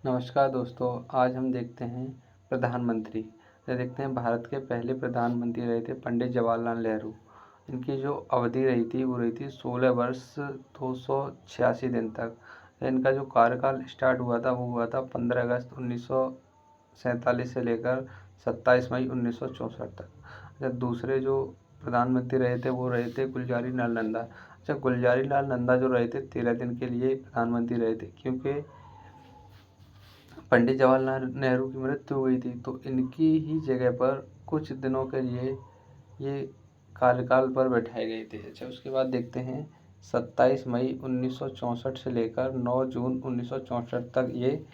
नमस्कार दोस्तों, आज हम देखते हैं प्रधानमंत्री। देखते हैं भारत के पहले प्रधानमंत्री रहे थे पंडित जवाहरलाल नेहरू। इनकी जो अवधि रही थी वो रही थी 16 वर्ष 286 दिन तक। इनका जो कार्यकाल स्टार्ट हुआ था वो हुआ था 15 अगस्त 1947 से लेकर 27 मई 1964 तक। दूसरे जो प्रधानमंत्री रहे थे वो रहे थे गुलजारी लाल नंदा। गुलजारी लाल नंदा जो रहे थे 13 दिन के लिए प्रधानमंत्री रहे थे, क्योंकि पंडित जवाहरलाल नेहरू की मृत्यु हो गई थी, तो इनकी ही जगह पर कुछ दिनों के लिए ये कार्यकाल पर बैठाए गए थे। उसके बाद देखते हैं 27 मई 1964 से लेकर 9 जून 1964 तक ये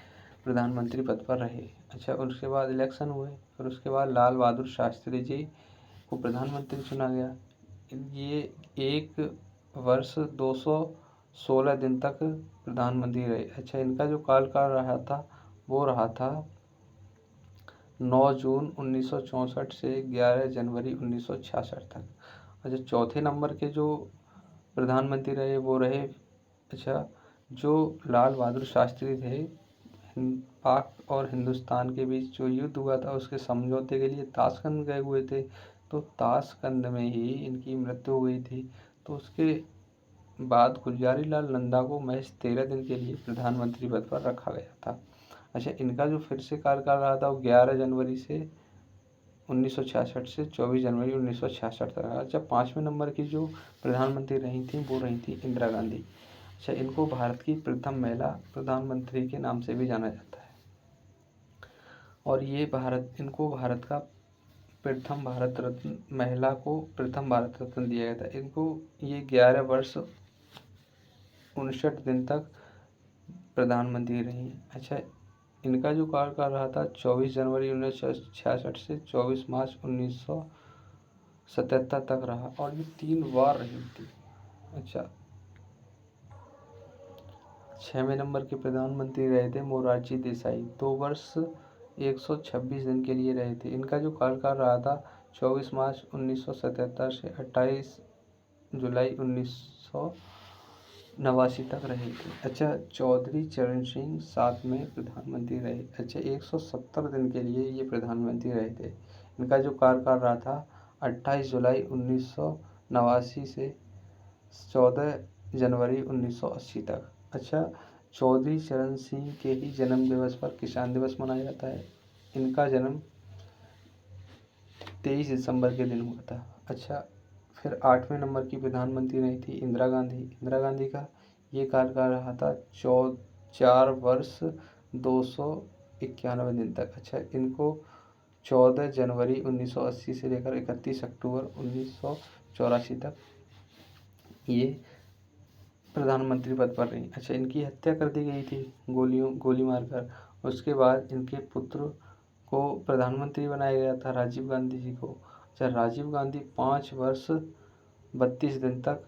प्रधानमंत्री पद पर रहे। उसके बाद इलेक्शन हुए और उसके बाद लाल बहादुर शास्त्री जी को प्रधानमंत्री चुना गया। ये 1 वर्ष 216 दिन तक प्रधानमंत्री रहे। इनका जो कार्यकाल रहा था वो रहा था 9 जून 1964 से 11 जनवरी 1966 तक। चौथे नंबर के जो प्रधानमंत्री रहे वो रहे जो लाल बहादुर शास्त्री थे। पाक और हिंदुस्तान के बीच जो युद्ध हुआ था उसके समझौते के लिए ताशकंद गए हुए थे, तो ताशकंद में ही इनकी मृत्यु हो गई थी। तो उसके बाद गुलजारी लाल नंदा को महज 13 दिन के लिए प्रधानमंत्री पद पर रखा गया था। इनका जो फिर से कार्यकाल रहा था वो 11 जनवरी से 1966 से 24 जनवरी 1966 तक रहा। पाँचवें नंबर की जो प्रधानमंत्री रही थी वो रही थी इंदिरा गांधी। इनको भारत की प्रथम महिला प्रधानमंत्री के नाम से भी जाना जाता है और ये इनको भारत का प्रथम भारत रत्न महिला को प्रथम भारत रत्न दिया गया था। इनको ये 11 वर्ष 59 दिन तक प्रधानमंत्री रही। इनका जो कार्यकाल रहा था 24 जनवरी 1966 से 24 मार्च 1977 तक रहा और ये 3 बार रही थी। 6वें नंबर के प्रधानमंत्री रहे थे मोरारजी देसाई। 2 वर्ष 126 दिन के लिए रहे थे। इनका जो कार्यकाल रहा था 24 मार्च 1977 से 28 जुलाई 1989 तक रहे थे। चौधरी चरण सिंह 7वें प्रधानमंत्री रहे। 170 दिन के लिए ये प्रधानमंत्री रहे थे। इनका जो कार्यकाल रहा था 28 जुलाई 1989 से 14 जनवरी 1980 तक। चौधरी चरण सिंह के ही जन्म दिवस पर किसान दिवस मनाया जाता है। इनका जन्म 23 दिसंबर के दिन हुआ था। फिर 8वें नंबर की प्रधानमंत्री रही थी इंदिरा गांधी। इंदिरा गांधी का ये कार्यकाल रहा था 4 वर्ष 291 दिन तक। इनको 14 जनवरी 1980 से लेकर 31 अक्टूबर 1984 तक ये प्रधानमंत्री पद पर रही। इनकी हत्या कर दी गई थी गोली मारकर। उसके बाद इनके पुत्र को प्रधानमंत्री बनाया गया था, राजीव गांधी जी को। राजीव गांधी 5 वर्ष 32 दिन तक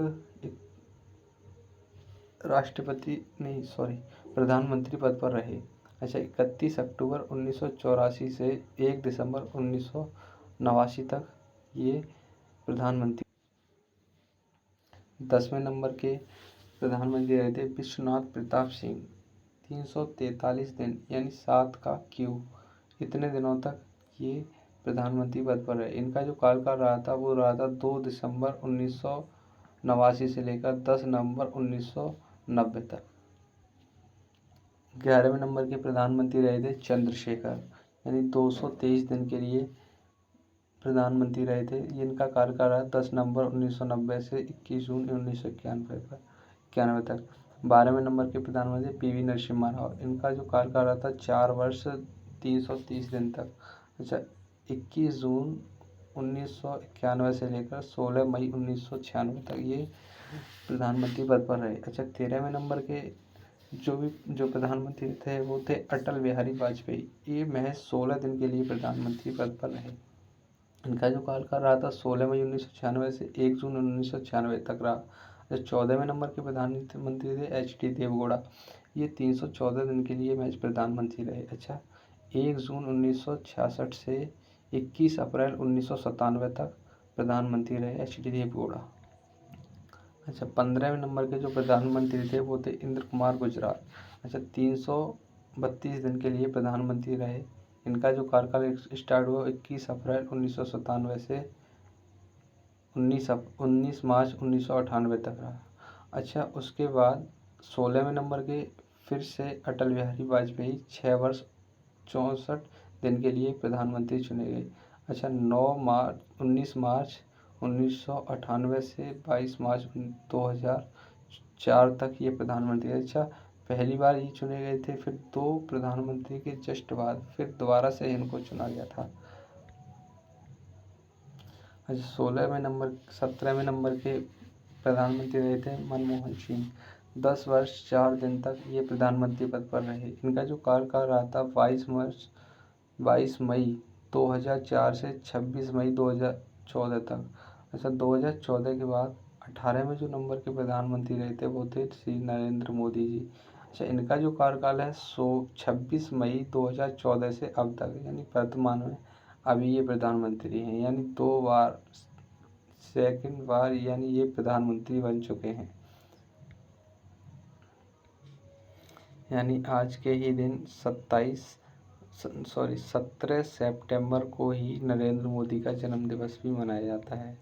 प्रधानमंत्री पद पर रहे। 31 अक्टूबर 1984 से 1 दिसंबर 1989 तक ये प्रधानमंत्री। 10वें नंबर के प्रधानमंत्री रहे थे विश्वनाथ प्रताप सिंह। 343 दिन यानी 7 का क्यूब, इतने दिनों तक ये प्रधानमंत्री पद पर रहे। इनका जो कार्यकाल रहा था वो रहा था 2 दिसंबर 1989 से लेकर 10 नवंबर 1990 तक। 11वें नंबर के प्रधानमंत्री रहे थे चंद्रशेखर, यानी 223 दिन के लिए प्रधानमंत्री रहे थे। इनका कार्यकाल रहा 10 नवंबर 1990 से 21 जून 1991 तक। 12वें नंबर के प्रधानमंत्री पीवी नरसिम्हा राव। इनका जो कार्यकाल रहा था 4 वर्ष 330 दिन तक। 21 जून 1991 से लेकर 16 मई 1996 तक ये प्रधानमंत्री पद पर रहे। 13वें नंबर के जो प्रधानमंत्री थे वो थे अटल बिहारी वाजपेयी। ये महज 16 दिन के लिए प्रधानमंत्री पद पर रहे। इनका जो कार्यकाल रहा था 16 मई 1996 से 1 जून 1996 तक रहा। 14वें नंबर के प्रधानमंत्री थे एच डी देवगौड़ा। ये 314 दिन के लिए महज प्रधानमंत्री रहे। 1 जून 1966 से 21 अप्रैल 1997 तक प्रधानमंत्री रहे एच डी देवगौड़ा। 15वें नंबर के जो प्रधानमंत्री थे वो थे इंद्र कुमार गुजराल। 300 32 दिन के लिए प्रधानमंत्री रहे। इनका जो कार्यकाल स्टार्ट हुआ 21 अप्रैल 1997 से 19 मार्च 1998 तक रहा। अच्छा, उसके बाद 16वें नंबर के फिर से अटल बिहारी वाजपेयी 6 वर्ष 64 दिन के लिए प्रधानमंत्री चुने गए। अच्छा, 19 मार्च 1998 से 22 मार्च 2004 तक ये प्रधानमंत्री। अच्छा, पहली बार ये चुने गए थे, फिर 2 प्रधानमंत्री के जस्ट बाद फिर दोबारा से इनको चुना गया था। अच्छा, 17वें नंबर के प्रधानमंत्री रहे थे मनमोहन सिंह। 10 वर्ष 4 दिन तक ये प्रधानमंत्री पद पर रहे। इनका जो कार्यकाल रहा था 22 मई 2004 से 26 मई 2014 तक। अच्छा, 2014 के बाद 18वें जो नंबर के प्रधानमंत्री रहे थे वो थे श्री नरेंद्र मोदी जी। अच्छा, इनका जो कार्यकाल है 26 मई 2014 से अब तक, यानी वर्तमान में अभी ये प्रधानमंत्री हैं, यानी 2 बार सेकंड बार यानी ये प्रधानमंत्री बन चुके हैं। यानी आज के ही दिन 17 सितंबर को ही नरेंद्र मोदी का जन्म दिवस भी मनाया जाता है।